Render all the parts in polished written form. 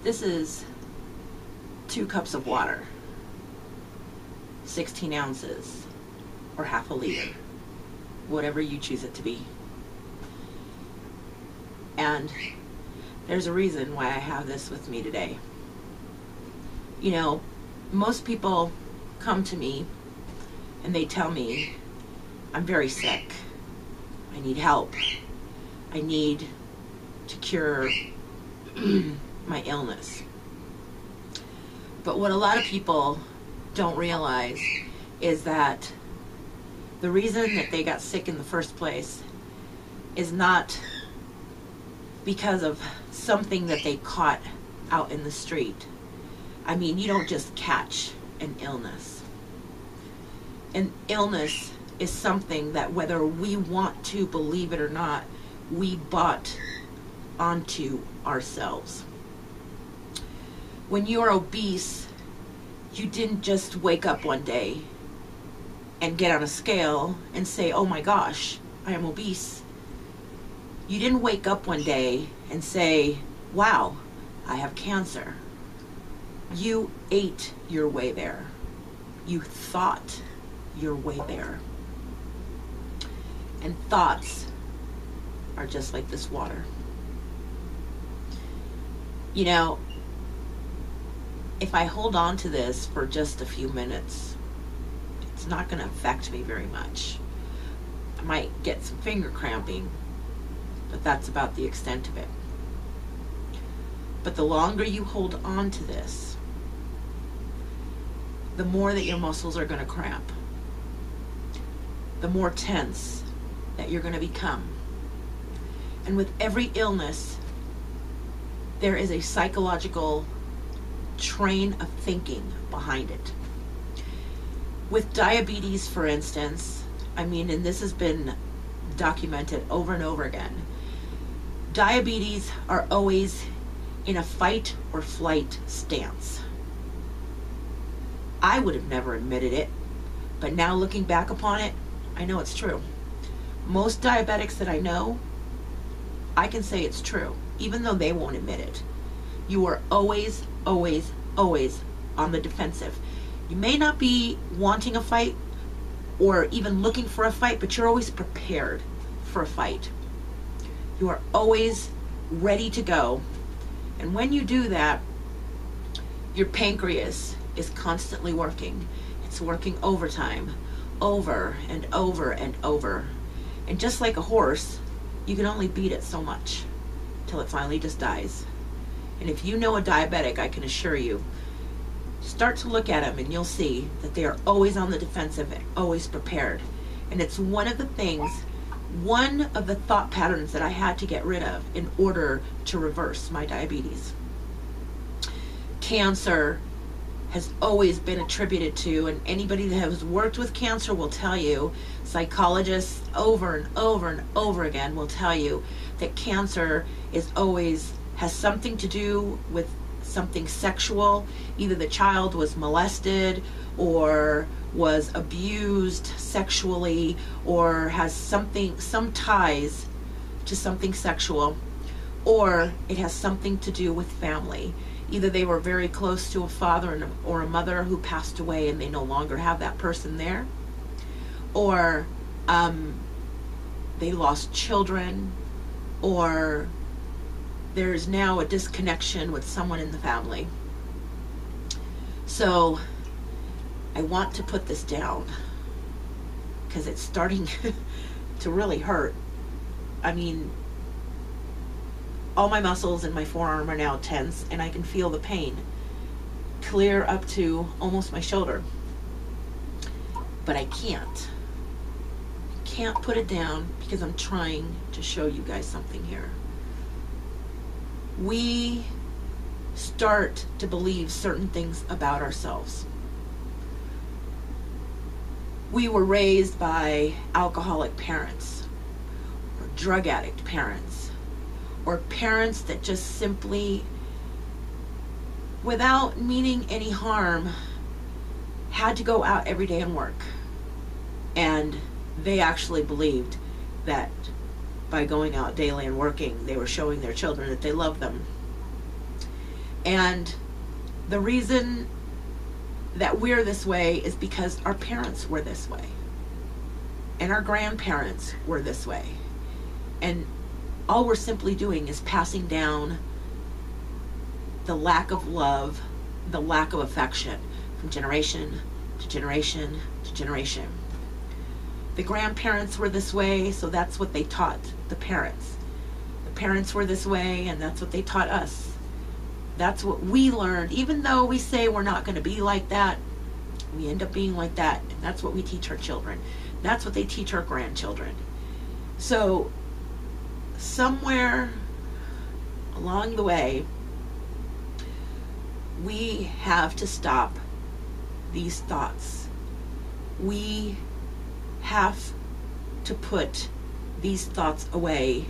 This is 2 cups of water, 16 ounces, or half a liter, whatever you choose it to be. And there's a reason why I have this with me today. You know, most people come to me and they tell me, I'm very sick. I need help. I need to cure my illness. But what a lot of people don't realize is that the reason that they got sick in the first place is not because of something that they caught out in the street. I mean, you don't just catch an illness. An illness is something that, whether we want to believe it or not, we bought onto ourselves. When you're obese, you didn't just wake up one day and get on a scale and say, oh my gosh, I am obese. You didn't wake up one day and say, wow, I have cancer. You ate your way there. You thought your way there. And thoughts are just like this water. You know, if I hold on to this for just a few minutes, it's not going to affect me very much. I might get some finger cramping, but that's about the extent of it. But the longer you hold on to this, the more that your muscles are going to cramp, the more tense that you're going to become. And with every illness, there is a psychological train of thinking behind it. With diabetes, for instance, I mean, and this has been documented over and over again, diabetes are always in a fight or flight stance. I would have never admitted it, but now looking back upon it, I know it's true. Most diabetics that I know, I can say it's true, even though they won't admit it. You are always, always, always on the defensive. You may not be wanting a fight or even looking for a fight, but you're always prepared for a fight. You are always ready to go. And when you do that, your pancreas is constantly working. It's working overtime, over and over and over. And just like a horse, you can only beat it so much till it finally just dies. And if you know a diabetic, I can assure you, start to look at them and you'll see that they are always on the defensive, always prepared. And it's one of the things, one of the thought patterns that I had to get rid of in order to reverse my diabetes. Cancer has always been attributed to, and anybody that has worked with cancer will tell you, psychologists over and over and over again will tell you that cancer is always has something to do with something sexual. Either the child was molested or was abused sexually or has some ties to something sexual, or it has something to do with family. Either they were very close to a father or a mother who passed away and they no longer have that person there, or they lost children, or there's now a disconnection with someone in the family. So I want to put this down because it's starting to really hurt. I mean, all my muscles in my forearm are now tense and I can feel the pain clear up to almost my shoulder. But I can't put it down because I'm trying to show you guys something here. We start to believe certain things about ourselves. We were raised by alcoholic parents or drug addict parents, or parents that just simply, without meaning any harm, had to go out every day and work. And they actually believed that by going out daily and working, they were showing their children that they loved them. And the reason that we're this way is because our parents were this way. And our grandparents were this way. And all we're simply doing is passing down the lack of love, the lack of affection from generation to generation to generation. The grandparents were this way, so that's what they taught the parents. The parents were this way, and that's what they taught us. That's what we learned. Even though we say we're not going to be like that, we end up being like that, and that's what we teach our children. That's what they teach our grandchildren. So somewhere along the way, we have to stop these thoughts. We have to put these thoughts away,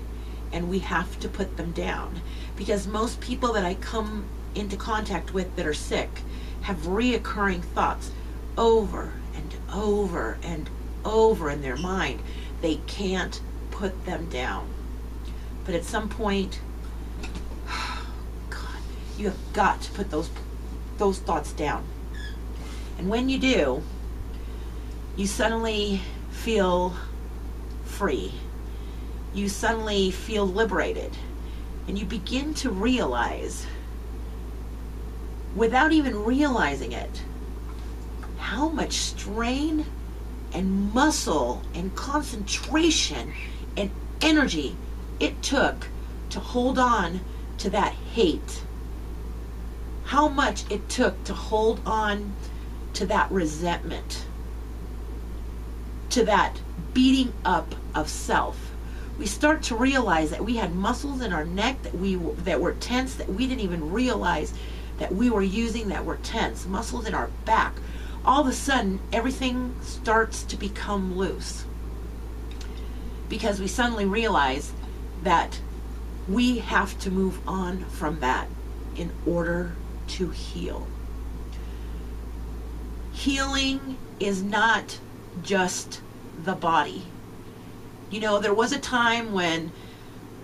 and we have to put them down, because most people that I come into contact with that are sick have reoccurring thoughts over and over and over in their mind. They can't put them down. But at some point, God, you have got to put those thoughts down. And when you do, you suddenly feel free. You suddenly feel liberated. And you begin to realize, without even realizing it, how much strain and muscle and concentration and energy it took to hold on to that hate. How much it took to hold on to that resentment, to that beating up of self. We start to realize that we had muscles in our neck that were tense, that we didn't even realize that we were using, that were tense. Muscles in our back. All of a sudden, everything starts to become loose, because we suddenly realize that we have to move on from that in order to heal. Healing is not just the body. You know, there was a time when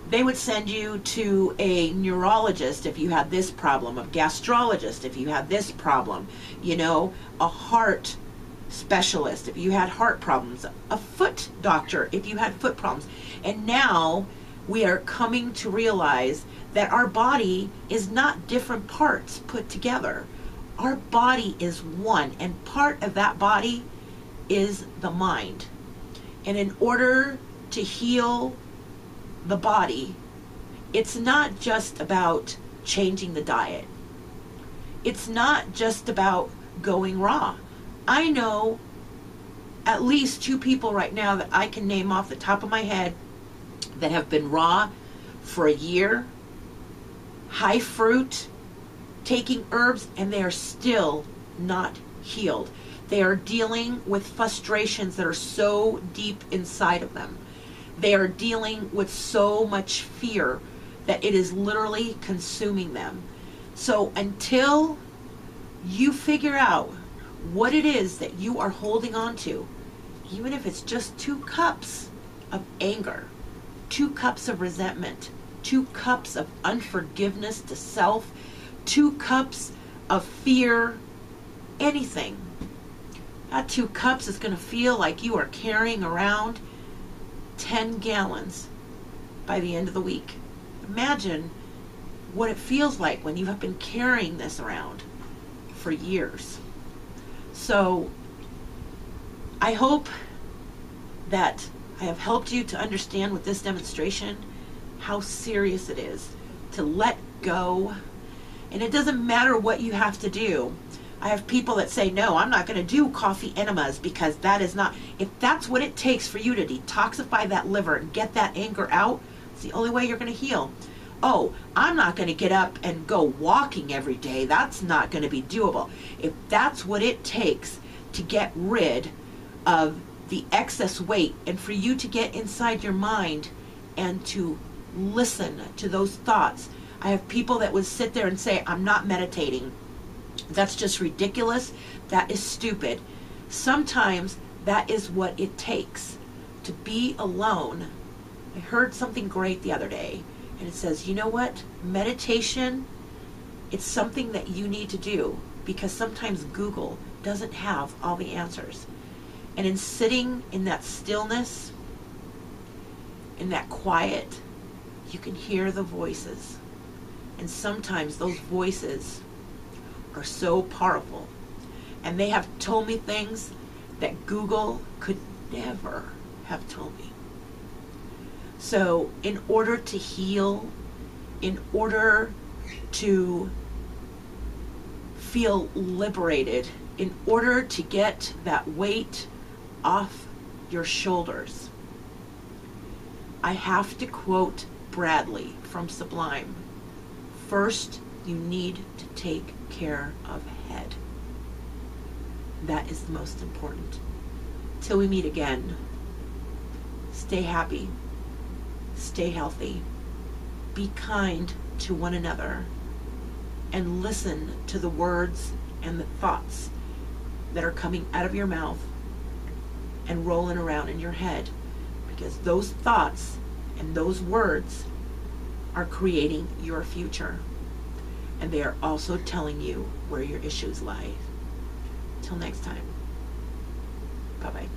they would send you to a neurologist if you had this problem, a gastrologist if you had this problem, you know, a heart specialist if you had heart problems, a foot doctor if you had foot problems. And now we are coming to realize that our body is not different parts put together. Our body is one, and part of that body is the mind. And in order to heal the body, it's not just about changing the diet. It's not just about going raw. I know at least 2 people right now that I can name off the top of my head that have been raw for a year, high fruit, taking herbs, and they are still not healed. They are dealing with frustrations that are so deep inside of them. They are dealing with so much fear that it is literally consuming them. So until you figure out what it is that you are holding on to, even if it's just 2 cups of anger, 2 cups of resentment, 2 cups of unforgiveness to self, 2 cups of fear, anything, that 2 cups is going to feel like you are carrying around 10 gallons by the end of the week. Imagine what it feels like when you have been carrying this around for years. So I hope that I have helped you to understand with this demonstration how serious it is to let go. And it doesn't matter what you have to do. I have people that say, no, I'm not going to do coffee enemas because that is not, if that's what it takes for you to detoxify that liver and get that anger out, it's the only way you're going to heal. Oh, I'm not going to get up and go walking every day. That's not going to be doable. If that's what it takes to get rid of the excess weight and for you to get inside your mind and to listen to those thoughts. I have people that would sit there and say, I'm not meditating. That's just ridiculous. That is stupid. Sometimes that is what it takes to be alone. I heard something great the other day, and it says, you know what? Meditation It's something that you need to do, because sometimes Google doesn't have all the answers. And in sitting in that stillness, in that quiet, you can hear the voices. And sometimes those voices are so powerful. And they have told me things that Google could never have told me. So in order to heal, in order to feel liberated, in order to get that weight off your shoulders, I have to quote Bradley from Sublime. First, you need to take care of head. That is the most important. Till we meet again, stay happy, stay healthy, be kind to one another, and listen to the words and the thoughts that are coming out of your mouth and rolling around in your head, because those thoughts and those words are creating your future, and they are also telling you where your issues lie. Till next time, bye-bye.